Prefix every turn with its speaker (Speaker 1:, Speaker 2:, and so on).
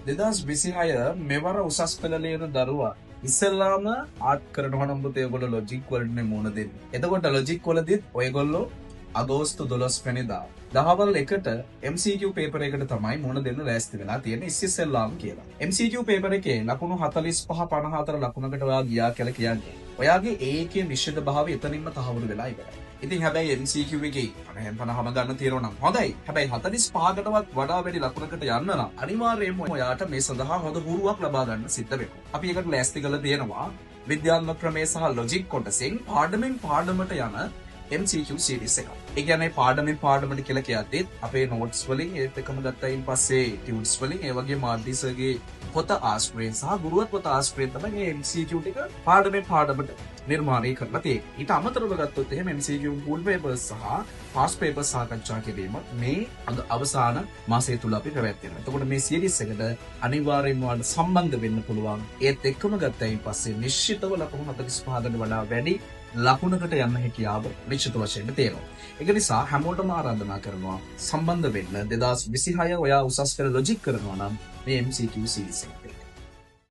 Speaker 1: 2026 මෙවර උසස් පෙළ ලියන දරුවා ඉස්සෙල්ලාම ආට් කරනවා නම් පුතේ ඔයගොල්ලෝ ලොජික් වලටනේ මුණ දෙන්නේ. එතකොට ලොජික් වලදීත් ඔයගොල්ලෝ අගෝස්තු 12 වෙනිදා දහවල් 1ට MCQ පේපර් එකට තමයි මුණ දෙන්න ලෑස්ති වෙලා තියෙන්නේ ඉස්සෙල්ලාම කියලා. MCQ පේපර් එකේ ලකුණු 45 54 ලකුණකට ඔයා ගියා කියලා කියන්නේ. ඔයාගේ ඒකේ නිශ්චිත භාවය එතනින්ම තහවුරු වෙලා ඉවරයි. ඉතින් හැබැයි MCQ එකේ 50ම ගන්න තියෙනවා නම් හොඳයි. හැබැයි 45කටවත් වඩා වැඩි ලකුණකට යන්න නම් අනිවාර්යයෙන්ම ඔයාට මේ සඳහා හොඳ හුරුවක් ලබා ගන්න සිද්ධ වෙනවා. අපි ඒකට ලෑස්ති කරලා තියෙනවා විද්‍යාත්මක ක්‍රමයේ සහ ලොජික් කොටසෙන් පාඩමෙන් පාඩමට යන MCQ series එක. ඒ කියන්නේ පාඩමෙන් පාඩමට කියලා කියද්දිත් අපේ notes වලින් ඒත් එකම ගත්තයින් පස්සේ tunes වලින් ඒ වගේ මාර්ටිසර්ගේ පොත ආශ්‍රයෙන් සහ ගුරුවත් පොත ආශ්‍රයෙන් තමයි මේ MCQ ටික පාඩමෙන් පාඩමට නිර්මාණය කරලා තියෙන්නේ. ඊට අමතරව ගත්තොත් එහෙම MCQ full papers සහ past papers සාකච්ඡා කිරීම මේ අවසාන මාසය තුල අපි පැවැත්වෙනවා. එතකොට මේ series එකට අනිවාර්යයෙන්ම ඔයාලට සම්බන්ධ වෙන්න පුළුවන්. ඒත් එක්කම ගත්තයින් පස්සේ නිශ්චිතව ලකුණු 45කට වඩා වැඩි ලකුණකට යන්න හැකියාව නිශ්චිත වශයෙන් තියෙනවා. ඒක නිසා හැමෝටම ආරාධනා කරනවා සම්බන්ධ වෙන්න 2026 ඔයා උසස් පෙළ ලොජික් කරනවා නම් මේ MCQ series එක.